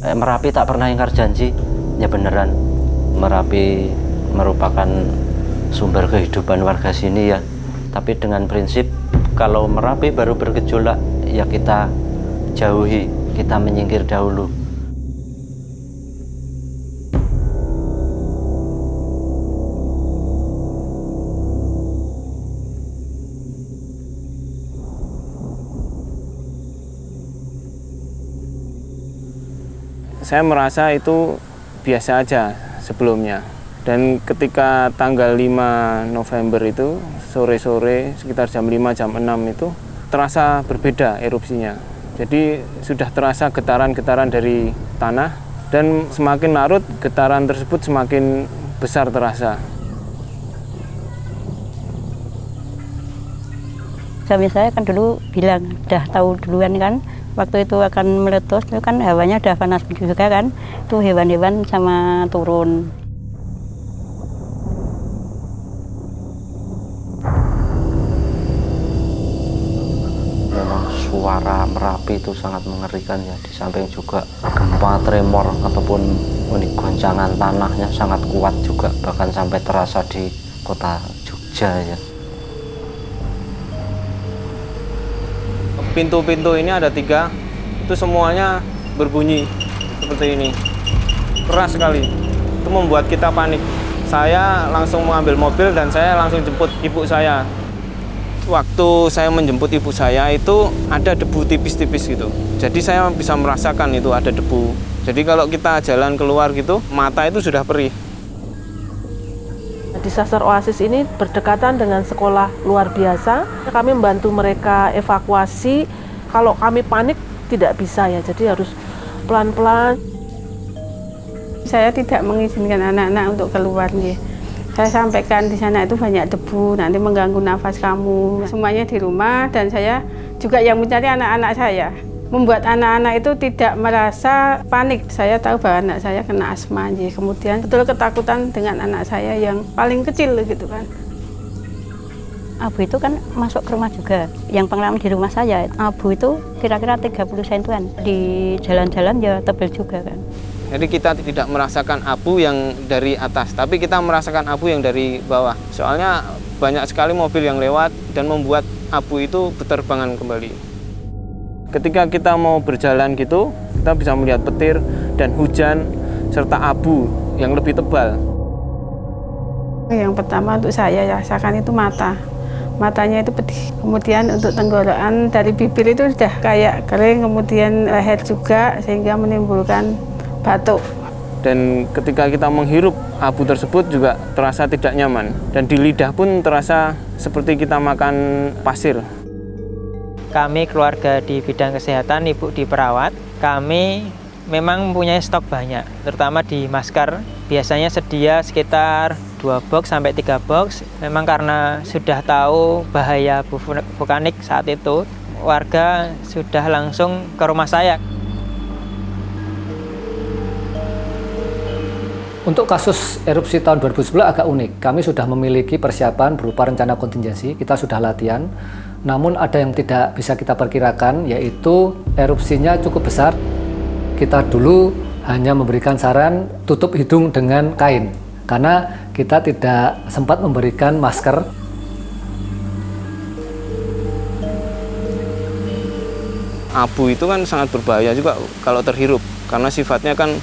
Merapi tak pernah ingkar janji. Ya beneran, Merapi merupakan sumber kehidupan warga sini ya. Tapi dengan prinsip kalau Merapi baru bergejolak, ya kita jauhi, kita menyingkir dahulu. Saya merasa itu biasa aja sebelumnya. Dan ketika tanggal 5 November itu, sore-sore sekitar jam 5, jam 6 itu, terasa berbeda erupsinya. Jadi sudah terasa getaran-getaran dari tanah, dan semakin larut getaran tersebut semakin besar terasa. Suami saya kan dulu bilang, udah tahu duluan kan, waktu itu akan meletus, itu kan hawanya udah panas juga kan, itu hewan-hewan sama turun. Memang suara Merapi itu sangat mengerikan ya, di samping juga gempa tremor ataupun goncangan tanahnya sangat kuat juga, bahkan sampai terasa di kota Jogja ya. Pintu-pintu ini ada 3, itu semuanya berbunyi seperti ini, keras sekali. Itu membuat kita panik. Saya langsung mengambil mobil dan saya langsung jemput ibu saya. Waktu saya menjemput ibu saya itu ada debu tipis-tipis gitu. Jadi saya bisa merasakan itu ada debu. Jadi kalau kita jalan keluar gitu, mata itu sudah perih. Disaster Oasis ini berdekatan dengan sekolah luar biasa. Kami membantu mereka evakuasi. Kalau kami panik tidak bisa ya, jadi harus pelan-pelan. Saya tidak mengizinkan anak-anak untuk keluar nih. Saya sampaikan di sana itu banyak debu, nanti mengganggu nafas kamu. Semuanya di rumah, dan saya juga yang mencari anak-anak saya. Membuat anak-anak itu tidak merasa panik. Saya tahu bahwa anak saya kena asma, kemudian betul ketakutan dengan anak saya yang paling kecil gitu kan. Abu itu kan masuk ke rumah juga. Yang pengalaman di rumah saya, abu itu kira-kira 30 sentian. Di jalan-jalan ya tebal juga kan. Jadi kita tidak merasakan abu yang dari atas, tapi kita merasakan abu yang dari bawah. Soalnya banyak sekali mobil yang lewat dan membuat abu itu berterbangan kembali. Ketika kita mau berjalan gitu, kita bisa melihat petir dan hujan serta abu yang lebih tebal. Yang pertama untuk saya rasakan itu mata. Matanya itu pedih. Kemudian untuk tenggorokan dari bibir itu sudah kayak kering, kemudian leher juga sehingga menimbulkan batuk. Dan ketika kita menghirup abu tersebut juga terasa tidak nyaman. Dan di lidah pun terasa seperti kita makan pasir. Kami keluarga di bidang kesehatan, ibu di perawat, kami memang mempunyai stok banyak, terutama di masker. Biasanya sedia sekitar 2 box sampai 3 box. Memang karena sudah tahu bahaya abu vulkanik saat itu, warga sudah langsung ke rumah saya. Untuk kasus erupsi tahun 2011 agak unik. Kami sudah memiliki persiapan berupa rencana kontingensi, kita sudah latihan. Namun ada yang tidak bisa kita perkirakan, yaitu erupsinya cukup besar. Kita dulu hanya memberikan saran tutup hidung dengan kain, karena kita tidak sempat memberikan masker. Abu itu kan sangat berbahaya juga kalau terhirup, karena sifatnya kan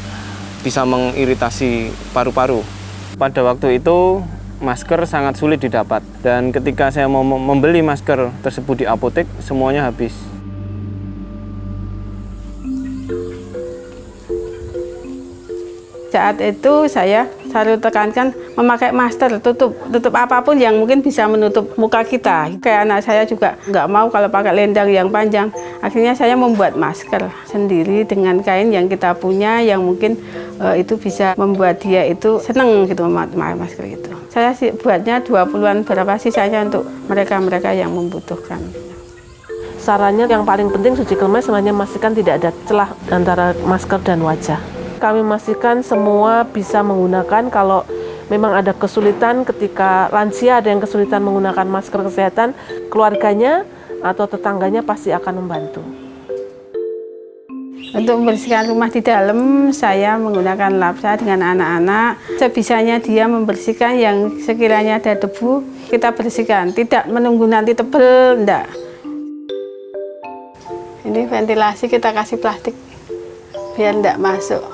bisa mengiritasi paru-paru. Pada waktu itu masker sangat sulit didapat, dan ketika saya mau membeli masker tersebut di apotek, semuanya habis. Saat itu saya selalu tekankan memakai masker, tutup apapun yang mungkin bisa menutup muka kita. Kayak anak saya juga nggak mau kalau pakai selendang yang panjang. Akhirnya saya membuat masker sendiri dengan kain yang kita punya, yang mungkin itu bisa membuat dia itu seneng gitu memakai masker itu. Saya sih buatnya 20-an berapa sisanya untuk mereka-mereka yang membutuhkan. Sarannya yang paling penting surgical mask sebenarnya memastikan tidak ada celah antara masker dan wajah. Kami memastikan semua bisa menggunakan. Kalau memang ada kesulitan ketika lansia, ada yang kesulitan menggunakan masker kesehatan, keluarganya atau tetangganya pasti akan membantu. Untuk membersihkan rumah di dalam, saya menggunakan lapsa dengan anak-anak. Sebisanya dia membersihkan yang sekiranya ada debu, kita bersihkan. Tidak menunggu nanti tebel, enggak. Ini ventilasi kita kasih plastik, biar enggak masuk.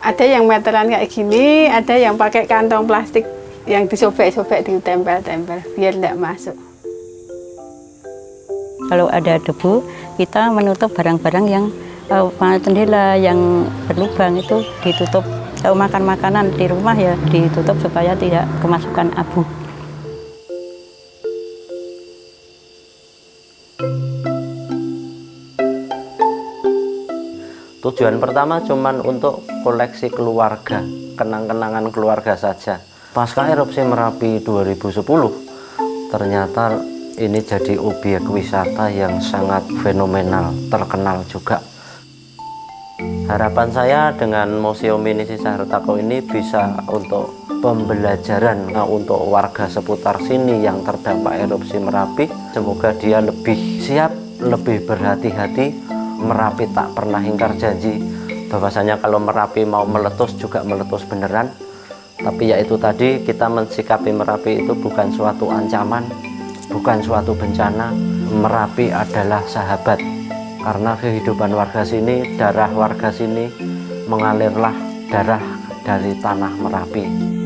Ada yang meteran kayak gini, ada yang pakai kantong plastik yang disobek-sobek, ditempel-tempel, biar enggak masuk. Kalau ada debu, kita menutup barang-barang yang jendela yang berlubang itu ditutup. Kalau makan makanan di rumah ya ditutup supaya tidak kemasukan abu. Tujuan pertama cuman untuk koleksi keluarga, kenang-kenangan keluarga saja. Pasca erupsi Merapi 2010, ternyata ini jadi objek wisata yang sangat fenomenal, terkenal juga. Harapan saya dengan Museum Mini Sisa Hartako ini bisa untuk pembelajaran untuk warga seputar sini yang terdampak erupsi Merapi. Semoga dia lebih siap, lebih berhati-hati. Merapi tak pernah ingkar janji bahwasanya kalau Merapi mau meletus juga meletus beneran. Tapi yaitu tadi, kita mensikapi Merapi itu bukan suatu ancaman, bukan suatu bencana. Merapi adalah sahabat. Karena kehidupan warga sini, darah warga sini mengalirlah darah dari tanah Merapi.